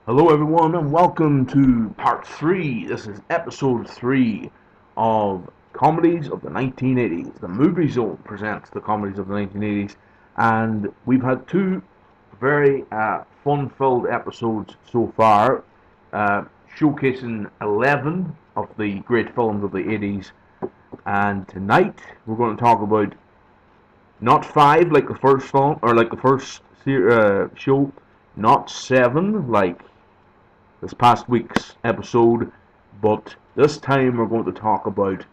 Hello everyone and welcome to part 3. This is episode 3 of Comedies of the 1980s. The Movie Zone presents the Comedies of the 1980s, and we've had two very fun-filled episodes so far, showcasing 11 of the great films of the 80s, and tonight we're going to talk about not 5 like the first film, or like the first show, not 7 like this past week's episode, but this time we're going to talk about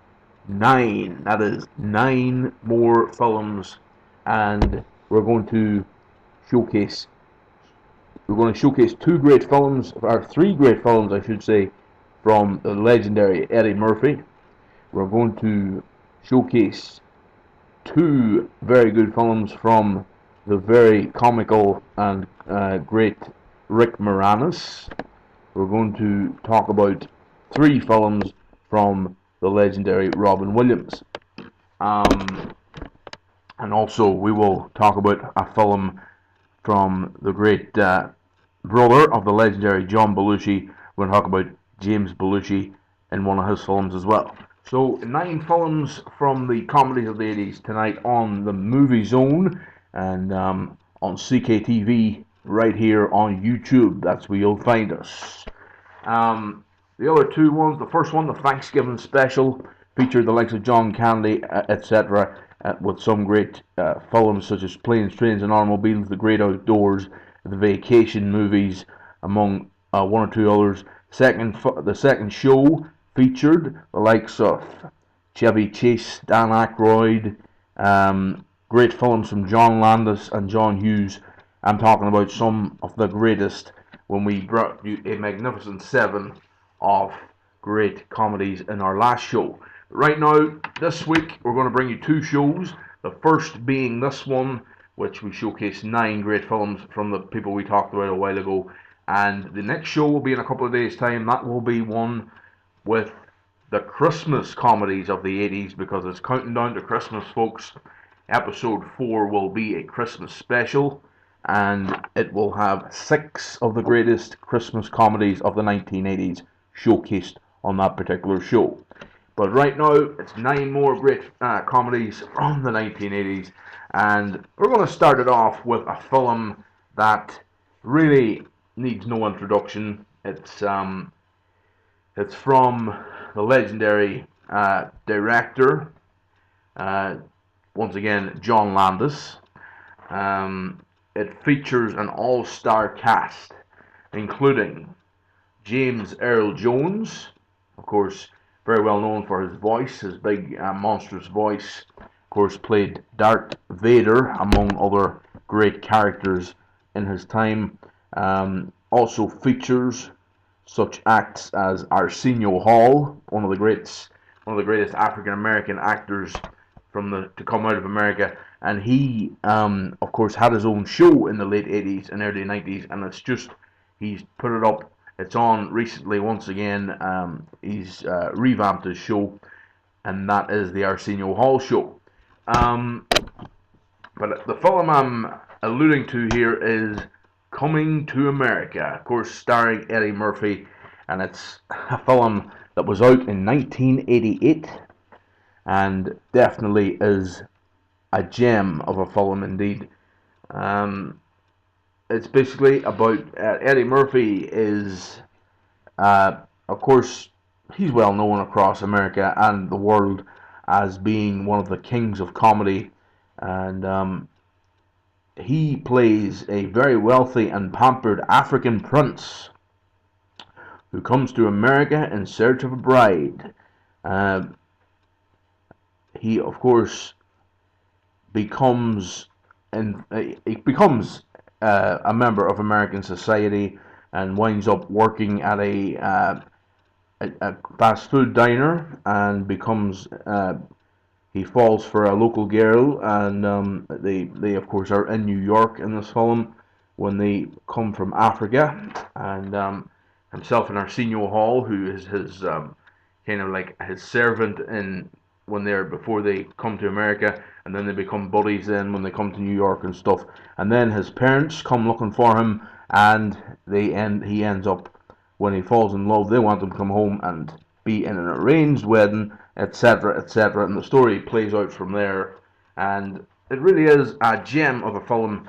9. That is 9 more films, and we're going to showcase 2 great films, or 3 great films I should say, from the legendary Eddie Murphy. We're going to showcase 2 very good films from the very comical and great Rick Moranis. We're going to talk about 3 films from the legendary Robin Williams. And also we will talk about a film from the great brother of the legendary John Belushi. We're going to talk about James Belushi in one of his films as well. So 9 films from the comedies of the 80s tonight on the Movie Zone and on CKTV right here on YouTube. That's where you'll find us. The other 2 ones, the first one, the Thanksgiving special, featured the likes of John Candy, etc., with some great films such as Planes, Trains and Automobiles, The Great Outdoors, The Vacation movies, among 1 or 2 others. The second show featured the likes of Chevy Chase, Dan Aykroyd, great films from John Landis and John Hughes. I'm talking about some of the greatest when we brought you a magnificent 7 of great comedies in our last show. Right now, this week, we're going to bring you 2 shows. The first being this one, which we showcase 9 great films from the people we talked about a while ago. And the next show will be in a couple of days' time. That will be one with the Christmas comedies of the 80s, because it's counting down to Christmas, folks. Episode 4 will be a Christmas special, and it will have 6 of the greatest Christmas comedies of the 1980s showcased on that particular show. But right now, it's 9 more great comedies from the 1980s, and we're going to start it off with a film that really needs no introduction. It's from the legendary director, once again, John Landis. It features an all-star cast, including James Earl Jones, of course, very well known for his voice, his big monstrous voice. Of course, played Darth Vader, among other great characters in his time. Also features such acts as Arsenio Hall, one of the greatest African American actors to come out of America, and he of course had his own show in the late 80s and early 90s, and he's put it up. It's on recently once again. He's revamped his show, and that is the Arsenio Hall Show. But the film I'm alluding to here is Coming to America, of course starring Eddie Murphy, and it's a film that was out in 1988 and definitely is a gem of a film indeed. It's basically about Eddie Murphy is, of course, he's well known across America and the world as being one of the kings of comedy, and he plays a very wealthy and pampered African prince who comes to America in search of a bride. Uh, he, of course, becomes a member of American society and winds up working at a fast food diner and becomes he falls for a local girl, and they of course are in New York in this film when they come from Africa, and himself and Arsenio Hall, who is his kind of like his servant in when they're before they come to America, and then they become buddies then when they come to New York and stuff. And then his parents come looking for him, and he ends up, when he falls in love, they want him to come home and be in an arranged wedding, etc., etc. And the story plays out from there. And it really is a gem of a film.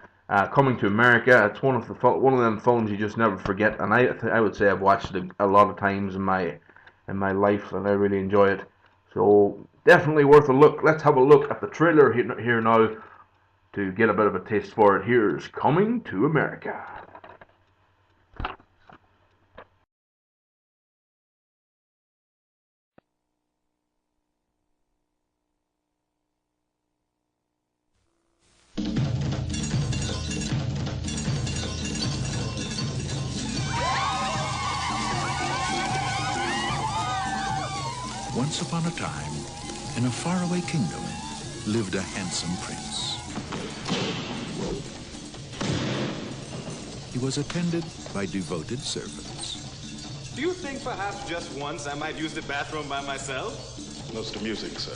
Coming to America, it's one of them films you just never forget. And I would say I've watched it a lot of times in my life, and I really enjoy it. So definitely worth a look. Let's have a look at the trailer here now to get a bit of a taste for it. Here's Coming to America. Once upon a time, in a faraway kingdom, lived a handsome prince. He was attended by devoted servants. Do you think perhaps just once I might use the bathroom by myself? Notes to music, sir.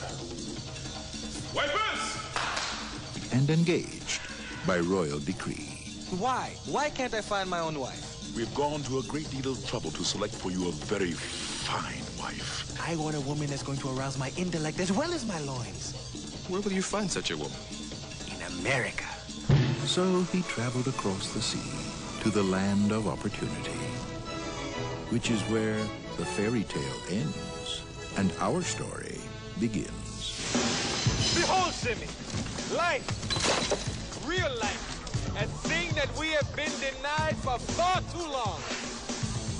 Wipers! And engaged by royal decree. Why? Why can't I find my own wife? We've gone to a great deal of trouble to select for you a very fine wife. I want a woman that's going to arouse my intellect as well as my loins. Where will you find such a woman? In America. So he traveled across the sea to the land of opportunity, which is where the fairy tale ends and our story begins. Behold, Simi, life, real life, a thing that we have been denied for far too long.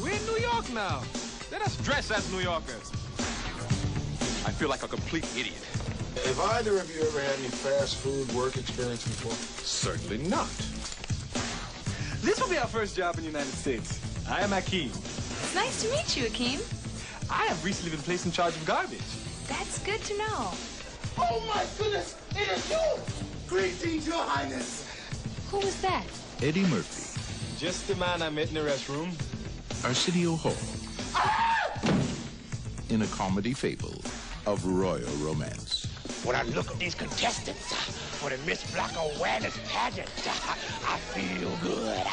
We're in New York now. Let us dress as New Yorkers. I feel like a complete idiot. Have either of you ever had any fast food work experience before? Certainly not. This will be our first job in the United States. I am Akeem. It's nice to meet you, Akeem. I have recently been placed in charge of garbage. That's good to know. Oh my goodness, it is you! Greetings, Your Highness. Who was that? Eddie Murphy, Just the man I met in the restroom. Arsenio Hall, in a comedy fable of royal romance. When I look at these contestants for the Miss Black Awareness pageant, I feel good.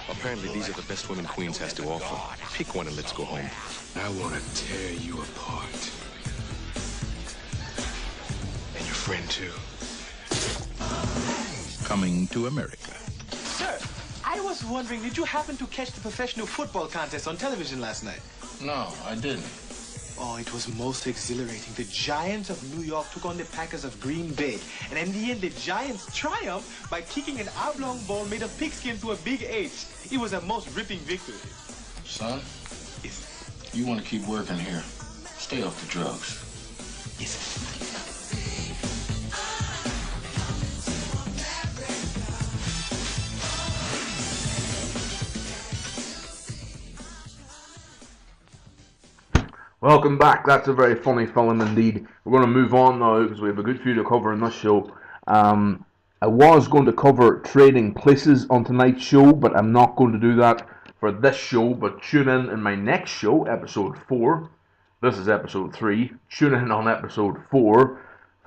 Apparently these are the best women Queens has to offer. Pick one and let's go home. I want to tear you apart. And your friend, too. Coming to America. Sir, I was wondering, did you happen to catch the professional football contest on television last night? No, I didn't. Oh, it was most exhilarating. The Giants of New York took on the Packers of Green Bay. And in the end, the Giants triumphed by kicking an oblong ball made of pigskin to a big H. It was a most ripping victory. Son, you want to keep working here. Stay off the drugs. Yes. Welcome back. That's a very funny film indeed. We're going to move on now because we have a good few to cover in this show. I was going to cover Trading Places on tonight's show, but I'm not going to do that for this show. But tune in my next show, episode 4. This is episode 3. Tune in on episode 4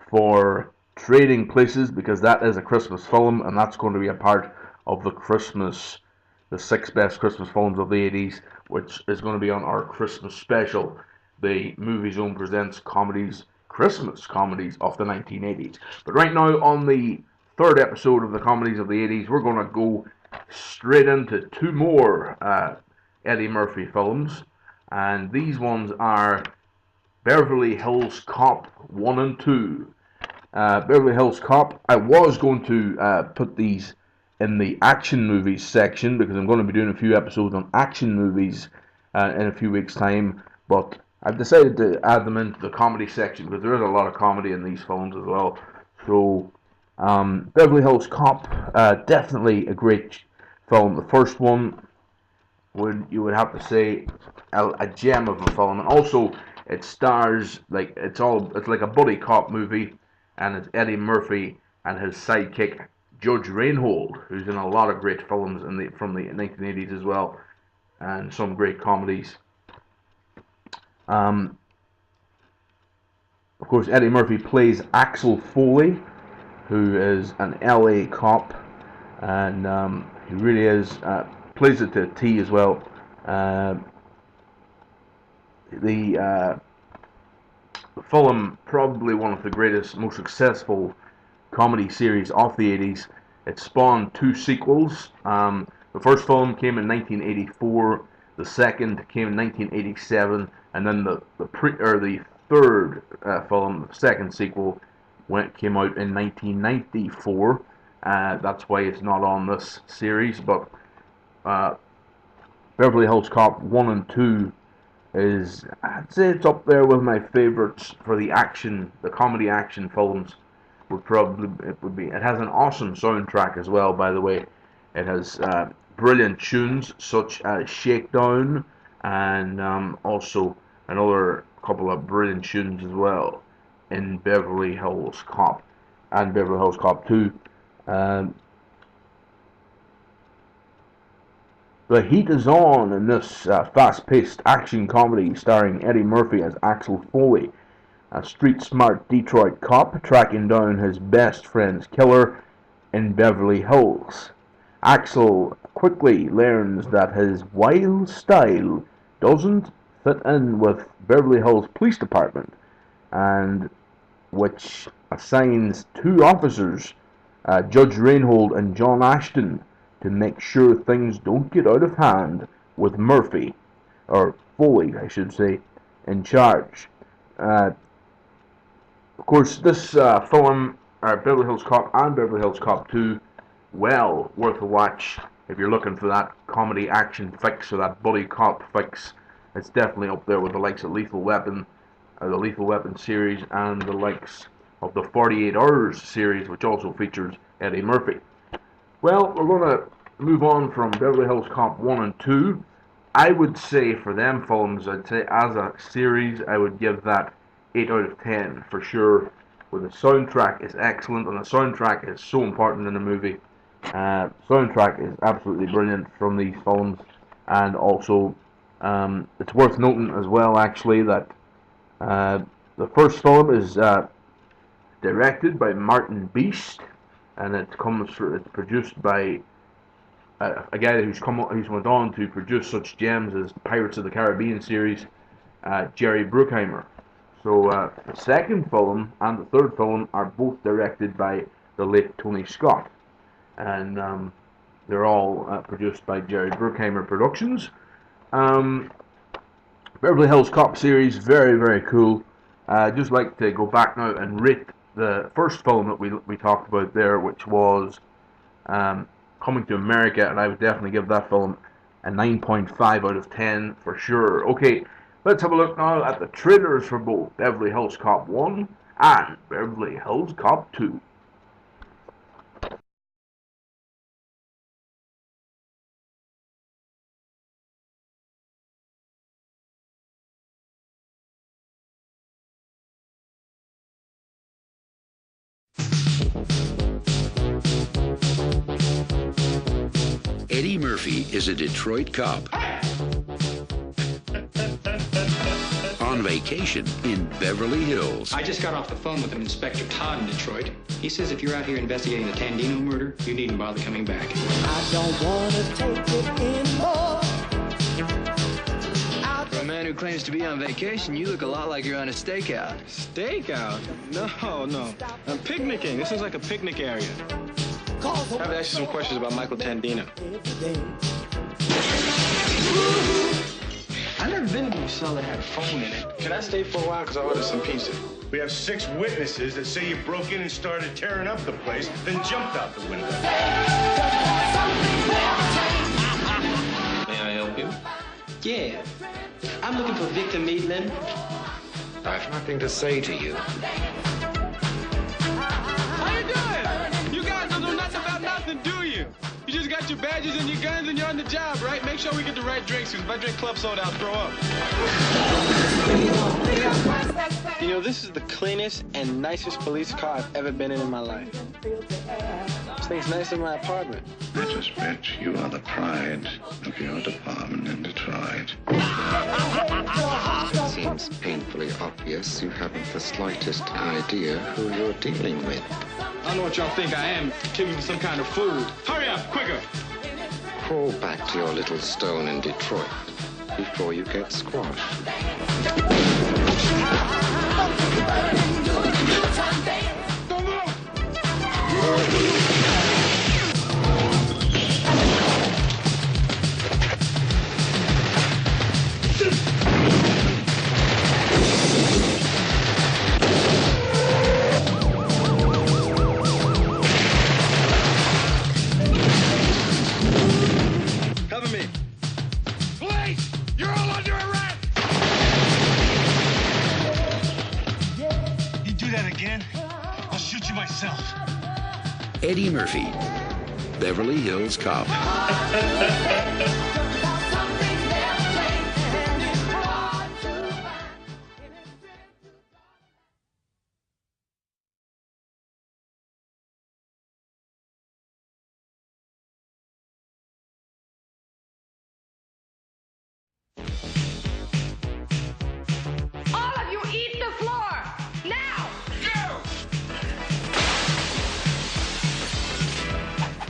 for Trading Places, because that is a Christmas film, and that's going to be a part of the 6 best Christmas films of the 80s, which is going to be on our Christmas special. The Movie Zone presents comedies, Christmas comedies of the 1980s. But right now, on the 3rd episode of the comedies of the 80s, we're going to go straight into 2 more Eddie Murphy films. And these ones are Beverly Hills Cop 1 and 2. Beverly Hills Cop, I was going to put these in the action movies section, because I'm going to be doing a few episodes on action movies in a few weeks' time, but I've decided to add them into the comedy section because there is a lot of comedy in these films as well. So, Beverly Hills Cop, definitely a great film. The first one you would have to say a gem of a film, and also it stars it's like a buddy cop movie, and it's Eddie Murphy and his sidekick Judge Reinhold, who's in a lot of great films from the 1980s as well, and some great comedies. Of course, Eddie Murphy plays Axel Foley, who is an LA cop, and he really is plays it to a T as well. The film, probably one of the greatest, most successful comedy series of the 80s. It spawned two sequels. The first film came in 1984, the second came in 1987, and then the third film, the second sequel, came out in 1994. That's why it's not on this series, but Beverly Hills Cop 1 and 2 is, I'd say it's up there with my favorites for the comedy action films. It has an awesome soundtrack as well, by the way. It has brilliant tunes such as Shakedown, and also another couple of brilliant tunes as well in Beverly Hills Cop and Beverly Hills Cop 2. The heat is on in this fast-paced action comedy starring Eddie Murphy as Axel Foley, a street-smart Detroit cop tracking down his best friend's killer in Beverly Hills. Axel quickly learns that his wild style doesn't fit in with Beverly Hills Police Department, and which assigns two officers, Judge Reinhold and John Ashton, to make sure things don't get out of hand with Murphy, or Foley, I should say, in charge. Of course, this film, Beverly Hills Cop and Beverly Hills Cop 2, well worth a watch if you're looking for that comedy action fix or that buddy cop fix. It's definitely up there with the likes of Lethal Weapon, the Lethal Weapon series, and the likes of the 48 Hours series, which also features Eddie Murphy. Well, we're going to move on from Beverly Hills Cop 1 and 2. I would say for them films, I'd say as a series, I would give that 8 out of 10 for sure. Where the soundtrack is excellent, and the soundtrack is so important in a movie. Soundtrack is absolutely brilliant from these films, and also it's worth noting as well, actually, that the first film is directed by Martin Beast, and it's produced by a guy who's went on to produce such gems as Pirates of the Caribbean series, Jerry Bruckheimer. So the second film and the third film are both directed by the late Tony Scott, and they're all produced by Jerry Bruckheimer Productions. Beverly Hills Cop series, very, very cool. I'd just like to go back now and rate the first film that we talked about there, which was Coming to America, and I would definitely give that film a 9.5 out of 10 for sure. Okay, let's have a look now at the trailers for both Beverly Hills Cop 1 and Beverly Hills Cop 2. Eddie Murphy is a Detroit cop on vacation in Beverly Hills. I just got off the phone with an Inspector Todd in Detroit. He says if you're out here investigating the Tandino murder, you needn't bother coming back. I don't want to take it anymore. For a man who claims to be on vacation, you look a lot like you're on a stakeout. Stakeout? No. I'm picnicking. This is like a picnic area. I have to ask you some questions about Michael Tandino. I've never been to a cell that had a phone in it. Can I stay for a while? Because I ordered some pizza. We have 6 witnesses that say you broke in and started tearing up the place, then jumped out the window. May I help you? Yeah. I'm looking for Victor Maitland. I've nothing to say to you. How you doing? You guys don't know nothing about nothing, do you? You just got your badges and your guns and you're on the job, right? Make sure we get the right drinks, because if I drink club soda, I'll throw up. You know, this is the cleanest and nicest police car I've ever been in my life. This thing's nicer than my apartment. Retrospect, you are the pride of your department in Detroit. It seems painfully obvious you haven't the slightest idea who you're dealing with. I don't know what y'all think I am, giving me some kind of food. Hurry up, quicker! Crawl back to your little stone in Detroit before you get squashed. Cover me. Police! You're all under arrest! You do that again, I'll shoot you myself. Eddie Murphy, Beverly Hills Cop. All of you eat the floor! Now!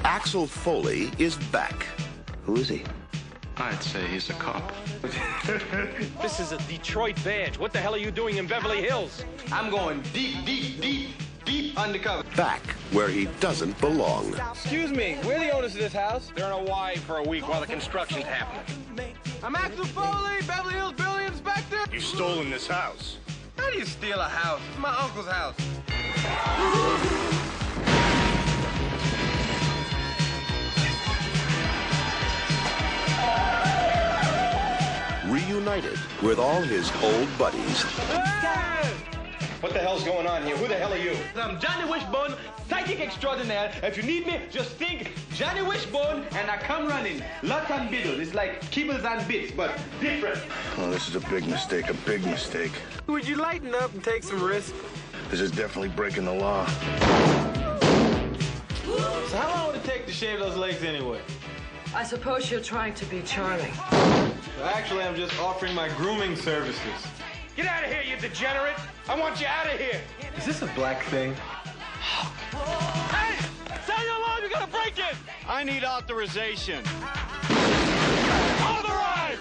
Axel Foley is back. Who is he? I'd say he's a cop. This is a Detroit badge. What the hell are you doing in Beverly Hills? I'm going deep undercover. Back where he doesn't belong. Excuse me, we're the owners of this house. They're in Hawaii for a week while the construction's happening. I'm Axel Foley, Beverly Hills Building Inspector. You've stolen this house. How do you steal a house? It's my uncle's house. Reunited with all his old buddies. Hey! What the hell's going on here? Who the hell are you? I'm Johnny Wishbone, psychic extraordinaire. If you need me, just think Johnny Wishbone and I come running. Lots and biddles. It's like kibbles and bits, but different. Oh, this is a big mistake, a big mistake. Would you lighten up and take some risks? This is definitely breaking the law. So how long would it take to shave those legs anyway? I suppose you're trying to be charming. Well, actually, I'm just offering my grooming services. Get out of here, you degenerate! I want you out of here! Is this a black thing? Hey! Tell your alarm, you're gonna break it! I need authorization. Authorize!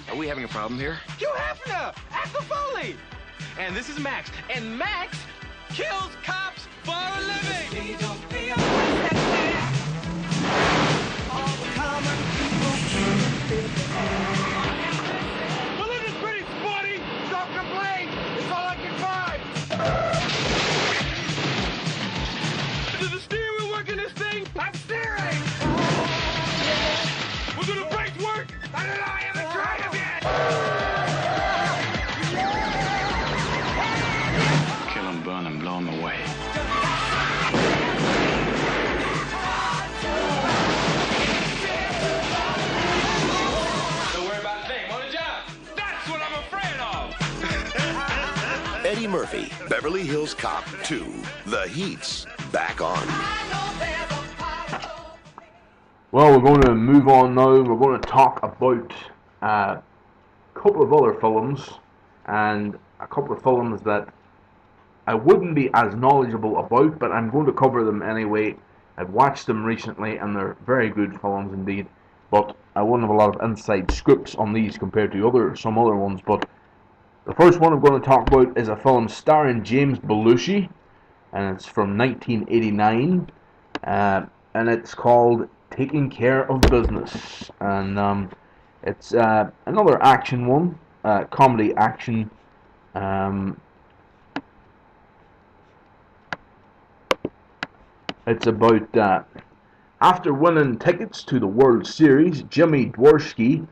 Are we having a problem here? Hugh Hefner! Axel Foley! And this is Max. And Max kills cops for a living! Well, this is pretty sporty! Don't complain! It's all I can find! Does the steering wheel work in this thing? I'm steering! Well, do the brakes work? I don't know, I haven't tried them yet! Kill him, burn him, blow him away. Don't worry about a thing. On the job. That's what I'm afraid of. Eddie Murphy, Beverly Hills Cop 2. The Heat's back on. Well, we're going to move on now. We're going to talk about a couple of other films, and a couple of films that I wouldn't be as knowledgeable about, but I'm going to cover them anyway. I've watched them recently, and they're very good films indeed. But I wouldn't have a lot of inside scoops on these compared to some other ones. But the first one I'm going to talk about is a film starring James Belushi, and it's from 1989, and it's called Taking Care of Business. And it's another action one, comedy action. It's about after winning tickets to the World Series, Jimmy Dworsky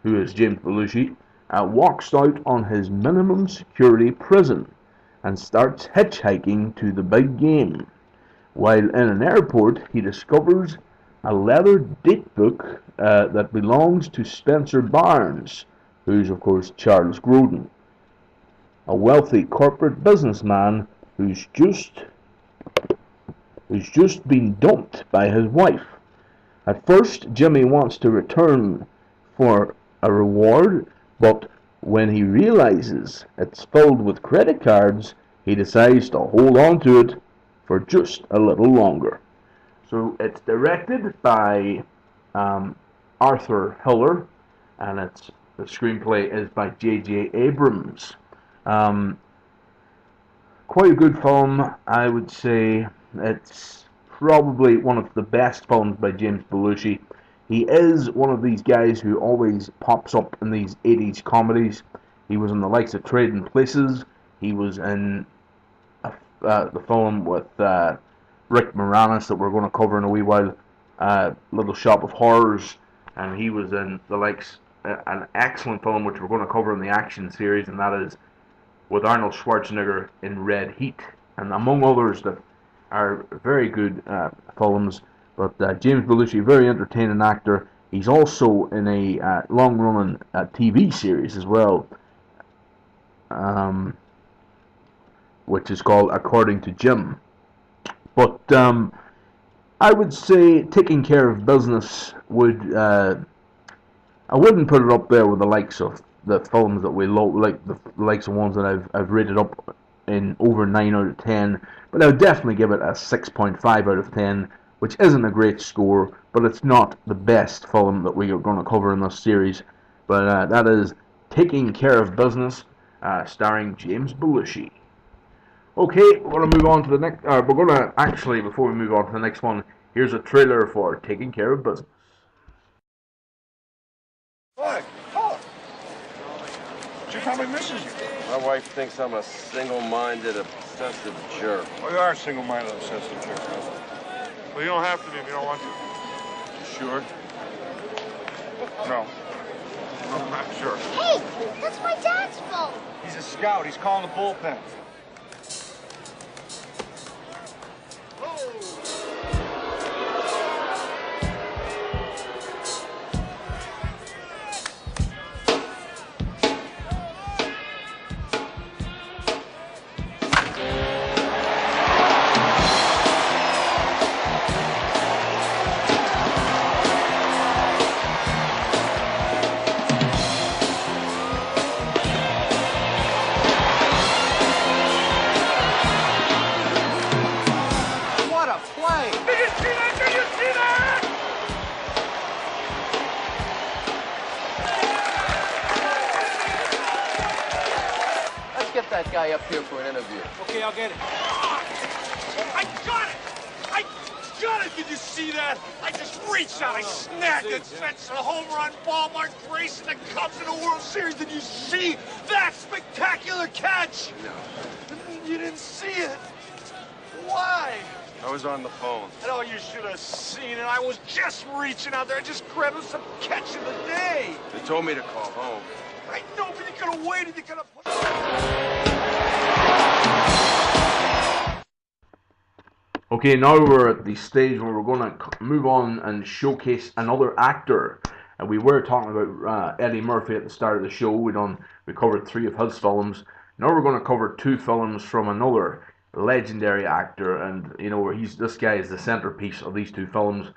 who is James Belushi, walks out on his minimum security prison and starts hitchhiking to the big game. While in an airport, he discovers a leather date book that belongs to Spencer Barnes, who's of course Charles Grodin, a wealthy corporate businessman who's just been dumped by his wife. At first, Jimmy wants to return for a reward, but when he realizes it's filled with credit cards, he decides to hold on to it for just a little longer. So it's directed by Arthur Hiller, and the screenplay is by J.J. Abrams. Quite a good film, I would say. It's probably one of the best films by James Belushi. He is one of these guys who always pops up in these 80s comedies. He was in the likes of Trading Places. He was in the film with Rick Moranis that we're going to cover in a wee while, Little Shop of Horrors, and he was in the likes, an excellent film which we're going to cover in the action series, and that is with Arnold Schwarzenegger in Red Heat, and among others that are very good films. But James Belushi, very entertaining actor. He's also in a long-running TV series as well, which is called According to Jim. But I would say Taking Care of Business would, I wouldn't put it up there with the likes of the films that we love, like the likes of ones that I've rated up in over 9 out of 10, but I would definitely give it a 6.5 out of 10, which isn't a great score, but it's not the best film that we are going to cover in this series. But that is Taking Care of Business, starring James Belushi. Okay, we're going to move on to the next, we're going to, actually, before we move on to the next one, here's a trailer for Taking Care of Business. What? Oh. She probably misses you. My wife thinks I'm a single-minded, obsessive jerk. Well, you are a single-minded, obsessive jerk. Well, you don't have to be if you don't want to. You sure? No. I'm not sure. Hey, that's my dad's phone. He's a scout. He's calling the bullpen. That guy up here for an interview. Okay, I'll get it. I got it! I got it! Did you see that? I just reached out, I snagged it, Spencer, a home run ball, Mark Grace, and the Cubs in the World Series. Did you see that spectacular catch? No. You didn't see it. Why? I was on the phone. Oh, you should have seen it. I was just reaching out there. I just grabbed him some catch of the day. They told me to call home. I know, but you could have waited. You could have... Okay, now we're at the stage where we're going to move on and showcase another actor. And we were talking about Eddie Murphy at the start of the show. We covered 3 of his films. Now we're going to cover 2 films from another legendary actor, and you know, this guy is the centerpiece of these 2 films,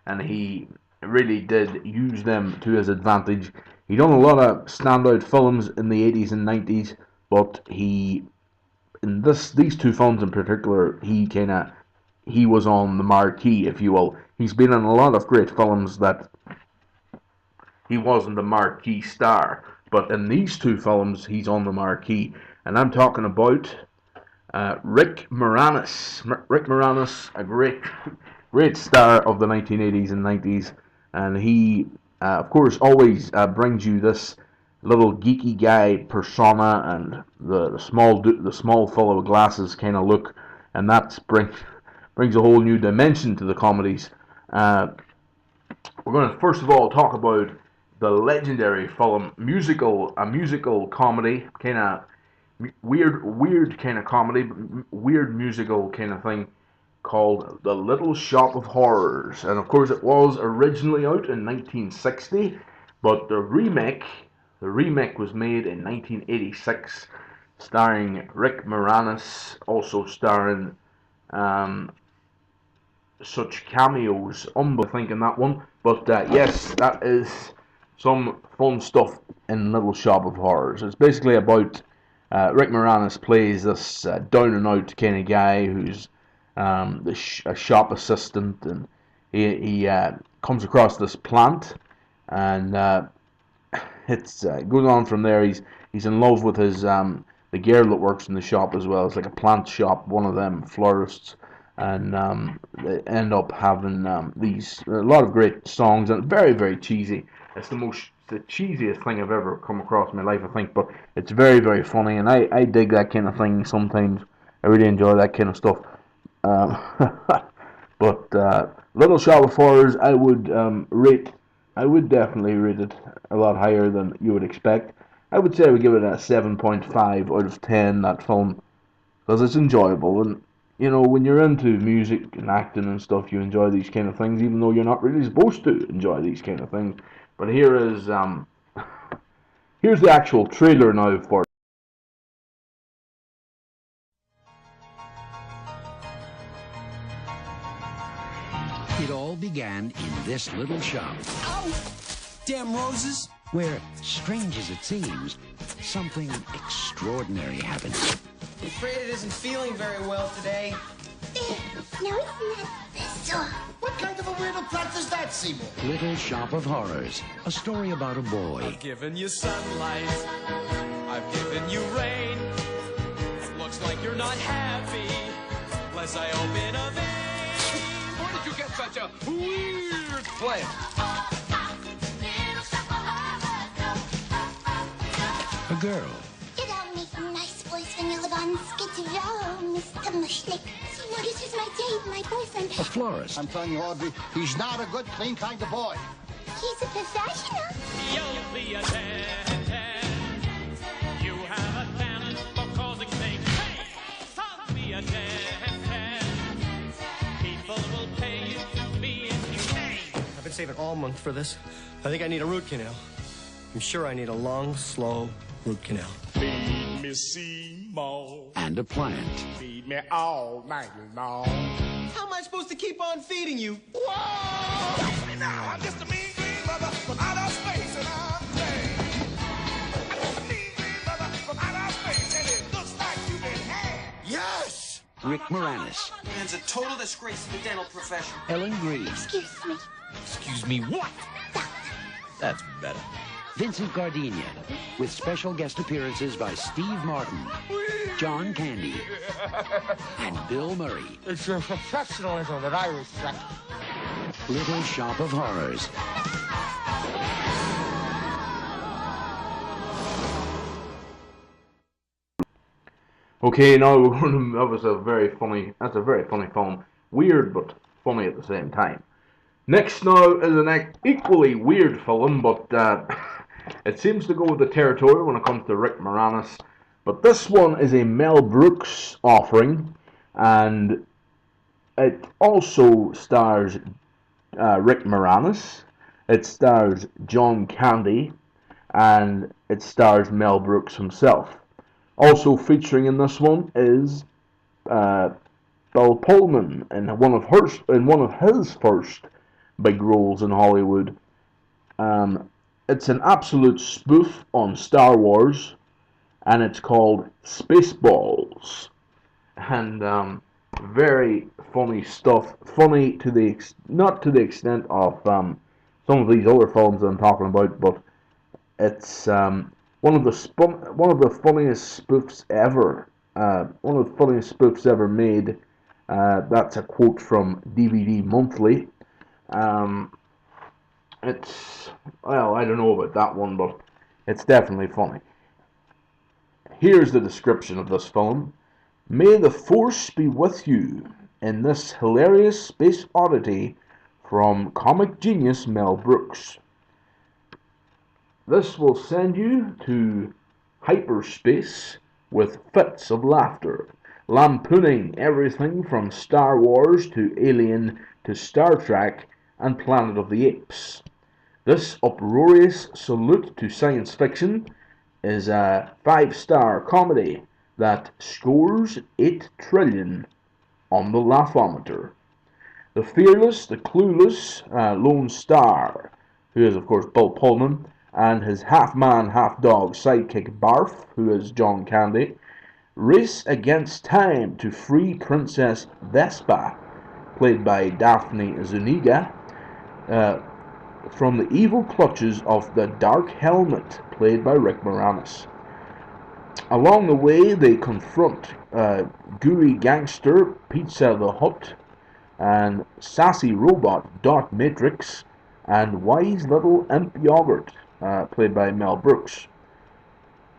and he really did use them to his advantage. He done a lot of standout films in the 80s and 90s, but in these 2 films in particular, he was on the marquee, if you will. He's been in a lot of great films that he wasn't the marquee star, but in these 2 films, he's on the marquee, and I'm talking about Rick Moranis. Rick Moranis, a great star of the 1980s and 90s, and he, of course, always brings you this little geeky guy persona and the small fellow with glasses kind of look, and that brings a whole new dimension to the comedies. We're going to first of all talk about the legendary film a musical comedy, kind of weird kind of comedy, weird musical kind of thing called The Little Shop of Horrors. And of course, it was originally out in 1960, but the remake was made in 1986, starring Rick Moranis, also starring um, such cameos, I think, in that one. But yes, that is some fun stuff in Little Shop of Horrors. It's basically about Rick Moranis plays this down and out kind of guy who's a shop assistant, and he comes across this plant, and it's goes on from there. He's in love with his the girl that works in the shop as well. It's like a plant shop, one of them florists, and they end up having a lot of great songs, and very cheesy. It's the cheesiest thing I've ever come across in my life, I think, but it's very funny, and I dig that kind of thing sometimes. I really enjoy that kind of stuff. Um, but Little Shop of Horrors, I would definitely rate it a lot higher than you would expect. I would say I would give it a 7.5 out of 10, that film, because it's enjoyable. And, you know, when you're into music and acting and stuff, you enjoy these kind of things, even though you're not really supposed to enjoy these kind of things. But here's the actual trailer now for it. It all began in this little shop. Ow! Damn roses! Where, strange as it seems, something extraordinary happened. I'm afraid it isn't feeling very well today. There. Now isn't that bizarre? What kind of a weirdo plant is that, Seymour? Little Shop of Horrors, a story about a boy. I've given you sunlight. I've given you rain. Looks like you're not happy. Unless I open a vein. Where did you get such a weird plant? A girl. You don't make a nice voice when you live on Skid Row, Mr. Mushlick. See, now this is my date, my boyfriend. A florist. I'm telling you, Audrey, he's not a good, clean kind of boy. He's a professional. You'll be a 10. You have a talent for causing things. Hey, son, be a 10. People will pay you to be insane. I've been saving all month for this. I think I need a root canal. I'm sure I need a long, slow root canal. Feed me Seymour. And a plant. Feed me all night long. How am I supposed to keep on feeding you? Whoa! Catch me now. I'm just a mean green mother from outer space, and I'm playing. I'm just a mean green mother from outer space, and it looks like you've been had. Yes! Rick Moranis. Man's a total disgrace to the dental profession. Ellen Green. Excuse me. Excuse me, what? That's better. Vincent Gardenia, with special guest appearances by Steve Martin, John Candy, and Bill Murray. It's your professionalism that I respect. Little Shop of Horrors. Okay, now we're going to. That's a very funny film. Weird, but funny at the same time. Next now is an equally weird film, but it seems to go with the territory when it comes to Rick Moranis. But this one is a Mel Brooks offering, and it also stars Rick Moranis, it stars John Candy, and it stars Mel Brooks himself. Also featuring in this one is Bill Pullman in one of his first big roles in Hollywood. It's an absolute spoof on Star Wars, and it's called Spaceballs. And very funny stuff. Funny to not to the extent of some of these other films that I'm talking about, but it's one of the funniest spoofs ever. One of the funniest spoofs ever made. That's a quote from DVD Monthly. It's, well, I don't know about that one, but it's definitely funny. Here's the description of this film. May the Force be with you in this hilarious space oddity from comic genius Mel Brooks. This will send you to hyperspace with fits of laughter, lampooning everything from Star Wars to Alien to Star Trek and Planet of the Apes. This uproarious salute to science fiction is a 5-star comedy that scores 8 trillion on the laughometer. The fearless, the clueless Lone Star, who is of course Bill Pullman, and his half-man, half-dog sidekick Barf, who is John Candy, race against time to free Princess Vespa, played by Daphne Zuniga, from the evil clutches of the Dark Helmet, played by Rick Moranis. Along the way, they confront gooey gangster Pizza the Hut, and sassy robot Dot Matrix, and wise little imp Yogurt, played by Mel Brooks.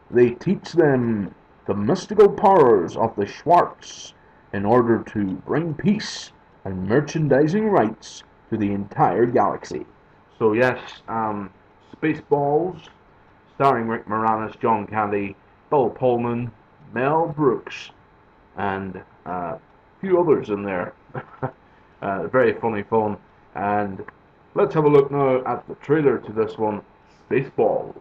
They teach them the mystical powers of the Schwartz in order to bring peace and merchandising rights to the entire galaxy. So yes, Spaceballs, starring Rick Moranis, John Candy, Bill Pullman, Mel Brooks, and a few others in there. Very funny film. And let's have a look now at the trailer to this one, Spaceballs.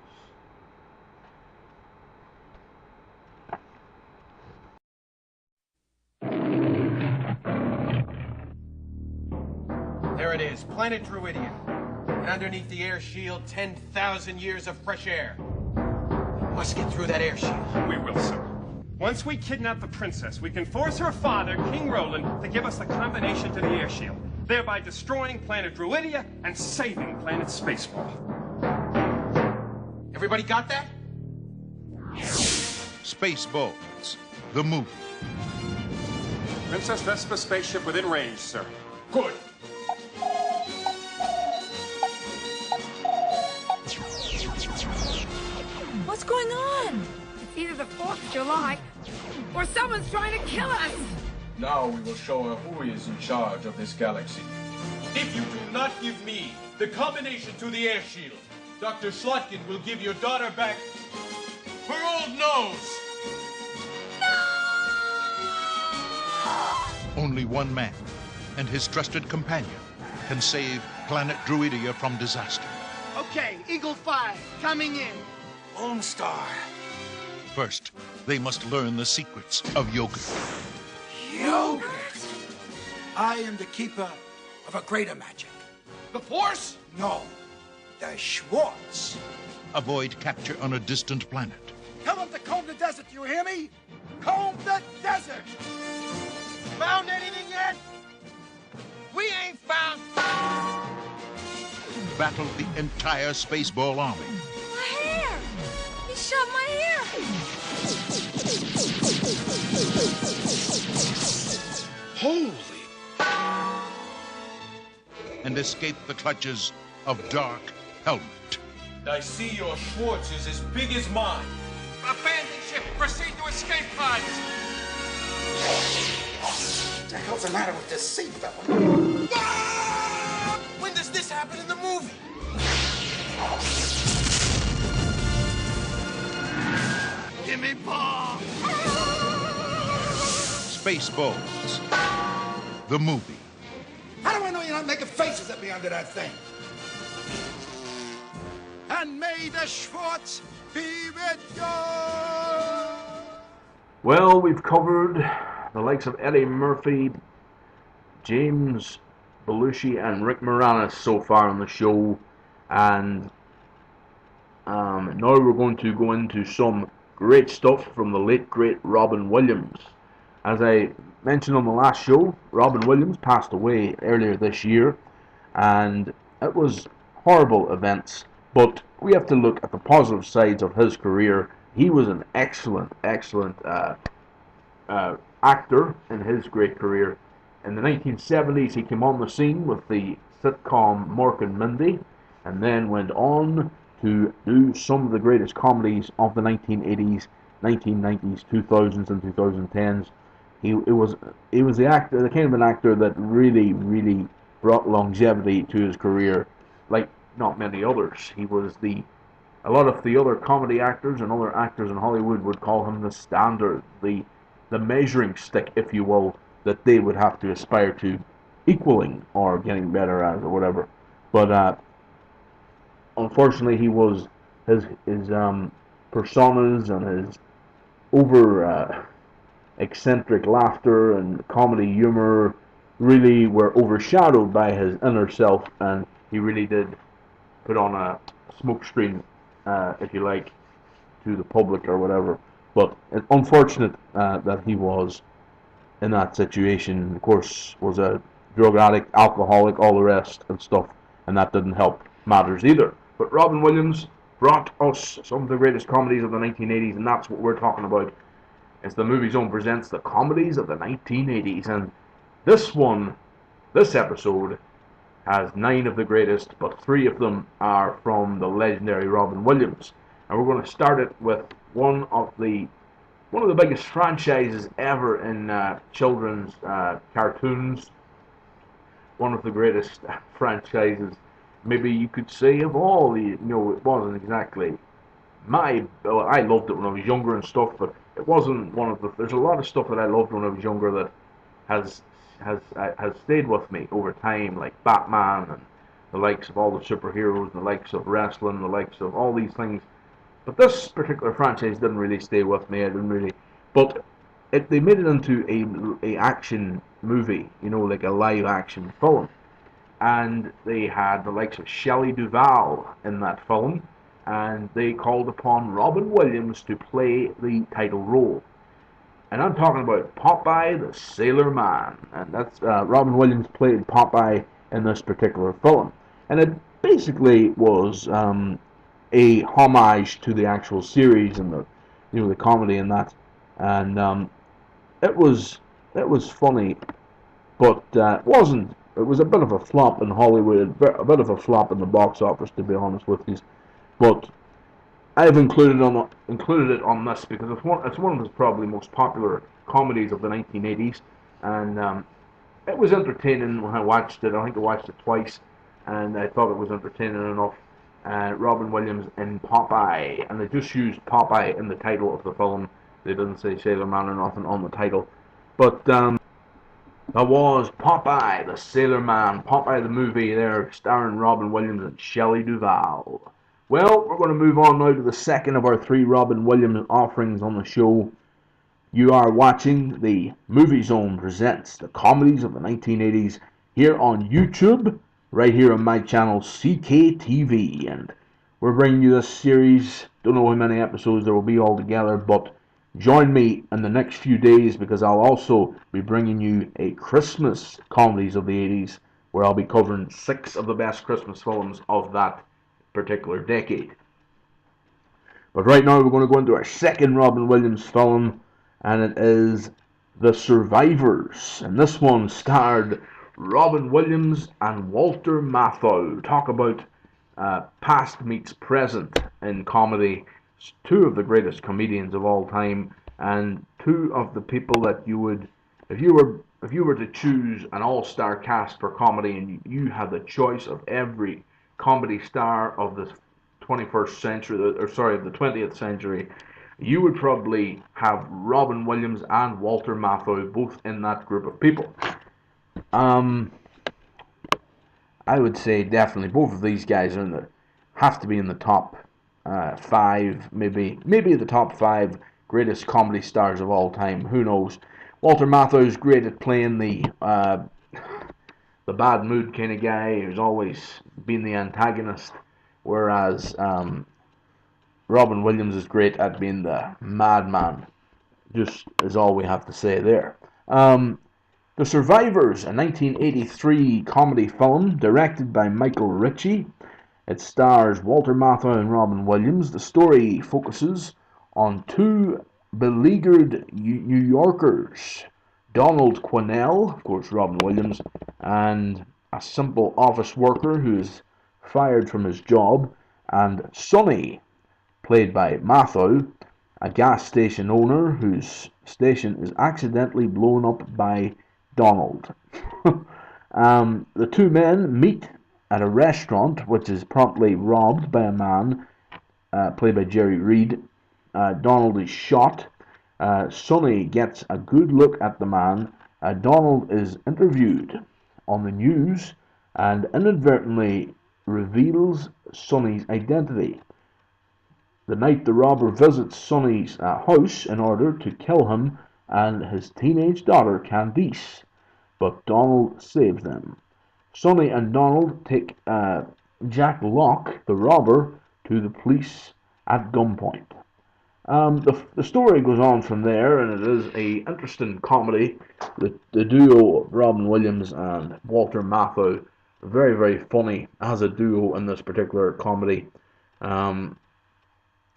There it is, planet Druidian. And underneath the air shield, 10,000 years of fresh air. Must get through that air shield. We will, sir. Once we kidnap the princess, we can force her father, King Roland, to give us the combination to the air shield, thereby destroying planet Druidia and saving planet Spaceball. Everybody got that? Spaceballs, the movie. Princess Vespa spaceship within range, sir. Good. What's going on? It's either the 4th of July or someone's trying to kill us. Now we will show her who is in charge of this galaxy. If you do not give me the combination to the air shield, Dr. Slotkin will give your daughter back her old nose. Only one man and his trusted companion can save planet Druidia from disaster. Okay, Eagle 5, coming in. Lone Star. First, they must learn the secrets of yogurt. Yogurt? I am the keeper of a greater magic. The Force? No, the Schwartz. Avoid capture on a distant planet. Tell them to comb the desert, you hear me? Comb the desert! Found anything yet? We ain't found. Battle the entire Spaceball army. My hair! He shoved my hair! Holy! And escape the clutches of Dark Helmet. I see your Schwartz is as big as mine. Abandon ship. Proceed to escape pods. What the hell's the matter with this seatbelt? When does this happen in the movie? Give me paw! Spaceballs, the movie. How do I know you're not making faces at me under that thing? And may the Schwartz be with you! Well, we've covered the likes of Eddie Murphy, James Belushi, and Rick Moranis so far on the show, and now we're going to go into some great stuff from the late great Robin Williams. As I mentioned on the last show, Robin Williams passed away earlier this year, and it was horrible events, but we have to look at the positive sides of his career. He was an excellent actor in his great career. In the 1970s, he came on the scene with the sitcom Mork and Mindy, and then went on to do some of the greatest comedies of the 1980s, 1990s, 2000s, and 2010s. He was the actor, the kind of an actor that really brought longevity to his career, like not many others. He was the a lot of the other comedy actors and other actors in Hollywood would call him the standard, the measuring stick, if you will, that they would have to aspire to equaling or getting better at or whatever. But unfortunately, he was his personas and his over eccentric laughter and comedy humor really were overshadowed by his inner self, and he really did put on a smokescreen, if you like, to the public or whatever. But it's unfortunate that he was in that situation. Of course, was a drug addict, alcoholic, all the rest and stuff, and that didn't help matters either. But Robin Williams brought us some of the greatest comedies of the 1980s, and that's what we're talking about. It's the Movie Zone presents the comedies of the 1980s, and this episode has 9 of the greatest, but 3 of them are from the legendary Robin Williams. And we're going to start it with one of the biggest franchises ever in children's cartoons. One of the greatest franchises, maybe you could say, of all. It wasn't exactly well, I loved it when I was younger and stuff, but it wasn't one of the. There's a lot of stuff that I loved when I was younger that has stayed with me over time, like Batman and the likes of all the superheroes, and the likes of wrestling, the likes of all these things. But this particular franchise didn't really stay with me. I didn't really. But they made it into a action movie, like a live action film, and they had the likes of Shelley Duvall in that film, and they called upon Robin Williams to play the title role. And I'm talking about Popeye the Sailor Man, and that's Robin Williams played Popeye in this particular film, and it basically was a homage to the actual series and the comedy in that, and it was funny, but it wasn't. It was a bit of a flop in Hollywood, a bit of a flop in the box office, to be honest with you. But I've included it on this because it's one of the probably most popular comedies of the 1980s, and it was entertaining when I watched it. I think I watched it twice, and I thought it was entertaining enough. Robin Williams in Popeye, and they just used Popeye in the title of the film. They didn't say Sailor Man or nothing on the title, but that was Popeye the Sailor Man, Popeye the movie there, starring Robin Williams and Shelley Duvall. Well, we're going to move on now to the second of our 3 Robin Williams offerings on the show. You are watching the Movie Zone presents the comedies of the 1980s here on YouTube, right here on my channel CKTV, and we're bringing you this series. Don't know how many episodes there will be altogether, but join me in the next few days because I'll also be bringing you a Christmas comedies of the 80s, where I'll be covering 6 of the best Christmas films of that particular decade. But right now we're going to go into our second Robin Williams film, and it is The Survivors, and this one starred Robin Williams and Walter Matthau. Talk about past meets present in comedy. 2 of the greatest comedians of all time, and 2 of the people that you would, if you were to choose an all-star cast for comedy, and you had the choice of every comedy star of the 21st century, or sorry, the 20th century, you would probably have Robin Williams and Walter Matthau both in that group of people. I would say definitely both of these guys have to be in the top 5, maybe the top 5 greatest comedy stars of all time. Who knows? Walter Matthau's great at playing the bad mood kind of guy who's always been the antagonist, whereas Robin Williams is great at being the madman. Just is all we have to say there. The Survivors, a 1983 comedy film directed by Michael Ritchie. It stars Walter Matthau and Robin Williams. The story focuses on 2 beleaguered New Yorkers, Donald Quinnell, of course Robin Williams, and a simple office worker who is fired from his job, and Sonny, played by Matthau, a gas station owner whose station is accidentally blown up by Donald. The 2 men meet at a restaurant, which is promptly robbed by a man played by Jerry Reed. Donald is shot. Sonny gets a good look at the man. Donald is interviewed on the news and inadvertently reveals Sonny's identity. The night the robber visits Sonny's house in order to kill him and his teenage daughter Candice, but Donald saves them. Sonny and Donald take Jack Locke, the robber, to the police at gunpoint. The story goes on from there, and it is a interesting comedy. The duo of Robin Williams and Walter Matthau, very very funny as a duo in this particular comedy. Um,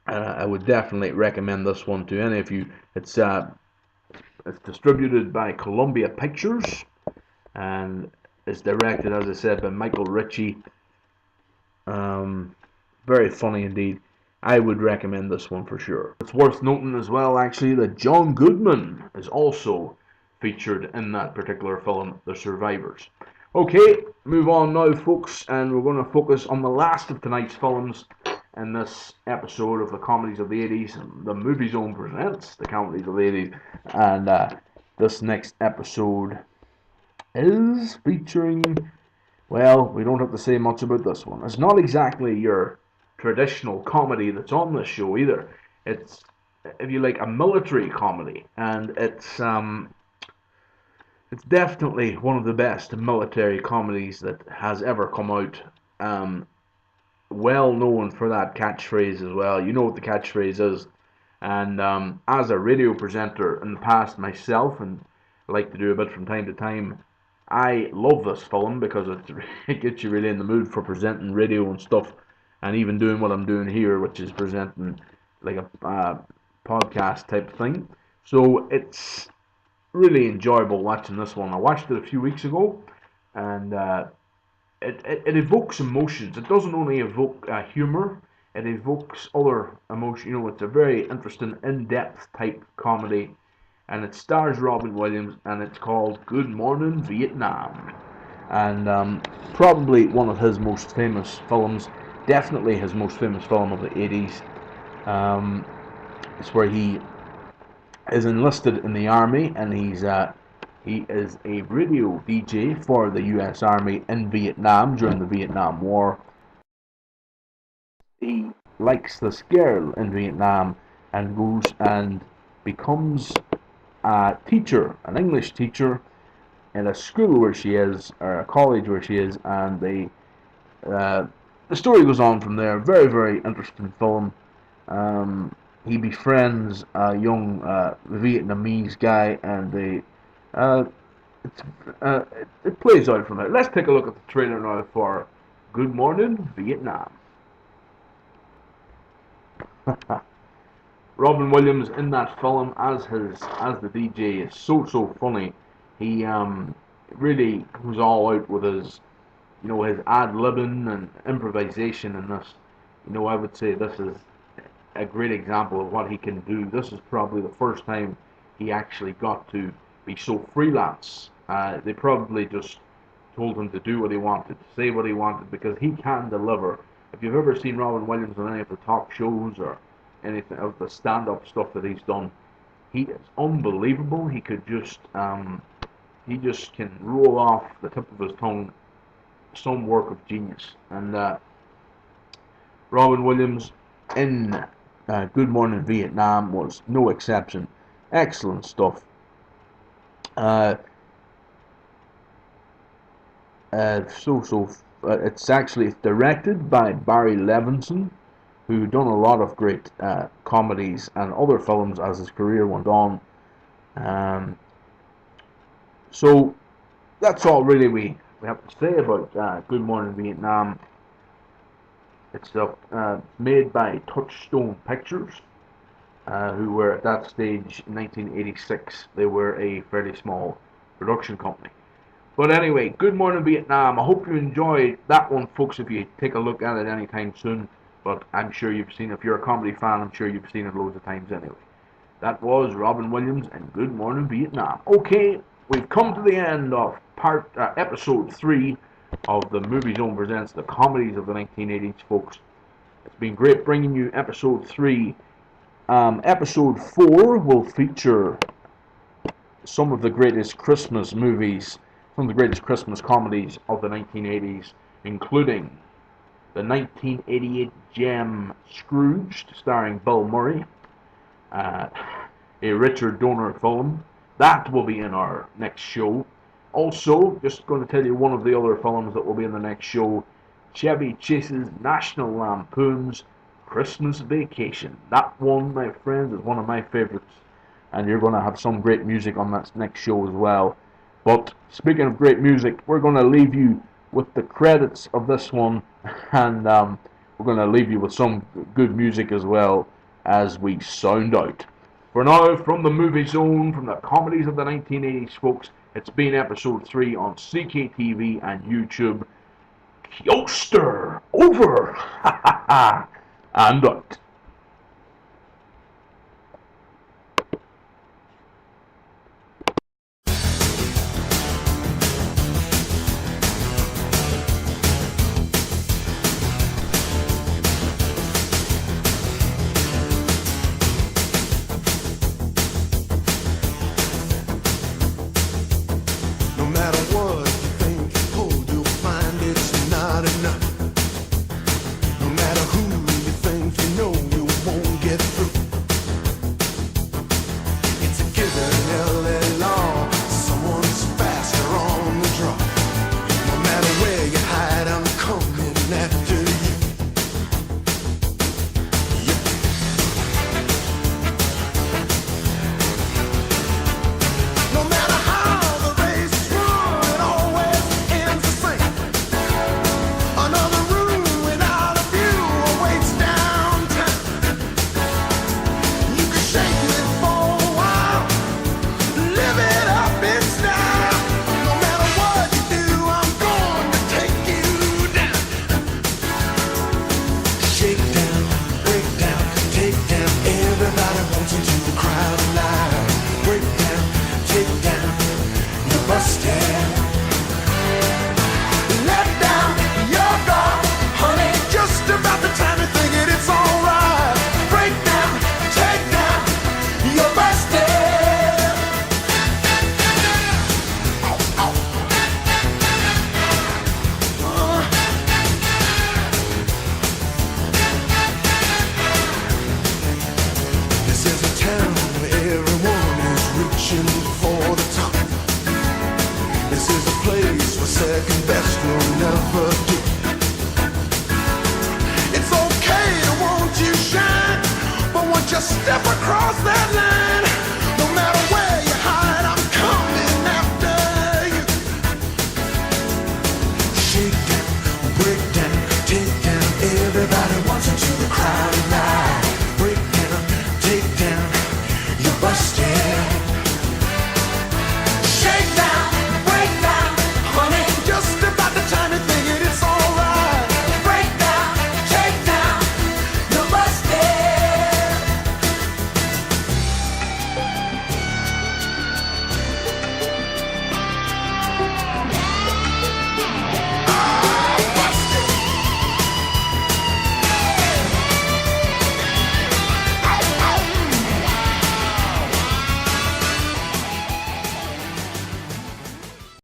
I would definitely recommend this one to any of you. It's distributed by Columbia Pictures, and it's directed, as I said, by Michael Ritchie. Very funny indeed. I would recommend this one for sure. It's worth noting as well, actually, that John Goodman is also featured in that particular film, The Survivors. Okay, move on now, folks, and we're going to focus on the last of tonight's films in this episode of the Comedies of the 80s. The Movie Zone presents the Comedies of the 80s, and this next episode is featuring, well, we don't have to say much about this one. It's not exactly your traditional comedy that's on this show either. It's, if you like, a military comedy, and it's definitely one of the best military comedies that has ever come out. Well known for that catchphrase as well. You know what the catchphrase is. And as a radio presenter in the past myself, and I like to do a bit from time to time, I love this film because it gets you really in the mood for presenting radio and stuff, and even doing what I'm doing here, which is presenting like a podcast type thing. So it's really enjoyable watching this one. I watched it a few weeks ago, and it evokes emotions. It doesn't only evoke humor, it evokes other emotions. You know, it's a very interesting, in-depth type comedy, and it stars Robin Williams, and it's called Good Morning Vietnam. And probably one of his most famous films, definitely his most famous film of the 80s. It's where he is enlisted in the army, and he is a radio DJ for the U.S. Army in Vietnam during the Vietnam War. He likes this girl in Vietnam and goes and becomes a teacher, an English teacher, in a school where she is, or a college where she is, and the story goes on from there. Very, very interesting film. He befriends a young Vietnamese guy, and it plays out from there. Let's take a look at the trailer now for Good Morning Vietnam. Robin Williams in that film as the DJ is so funny. He really goes all out with his ad-libbing and improvisation in this. I would say this is a great example of what he can do. This is probably the first time he actually got to be so freelance. They probably just told him to do what he wanted, to say what he wanted, because he can deliver. If you've ever seen Robin Williams on any of the talk shows or anything of the stand-up stuff that he's done, he is unbelievable. He could just he just can roll off the tip of his tongue some work of genius. And Robin Williams in Good Morning Vietnam was no exception. Excellent stuff. It's directed by Barry Levinson, who done a lot of great comedies and other films as his career went on. So that's all really we have to say about Good Morning Vietnam. It's made by Touchstone Pictures, who were at that stage in 1986. They were a fairly small production company. But anyway, Good Morning Vietnam. I hope you enjoyed that one, folks, if you take a look at it anytime soon. But I'm sure you've seen, if you're a comedy fan, I'm sure you've seen it loads of times anyway. That was Robin Williams and Good Morning Vietnam. Okay, we've come to the end of episode 3 of the Movie Zone presents the Comedies of the 1980s, folks. It's been great bringing you episode 3. Episode 4 will feature some of the greatest Christmas movies, some of the greatest Christmas comedies of the 1980s, including the 1988 gem Scrooged, starring Bill Murray, a Richard Donner film. That will be in our next show. Also, just going to tell you one of the other films that will be in the next show, Chevy Chase's National Lampoon's Christmas Vacation. That one, my friends, is one of my favorites, and you're going to have some great music on that next show as well. But speaking of great music, we're going to leave you with the credits of this one, and we're going to leave you with some good music as well as we sound out. For now, from the Movie Zone, from the Comedies of the 1980s, folks, it's been episode 3 on CKTV and YouTube. Yoster, over, and out. Second best will never do. It's okay to want you shine, but once you step across that line,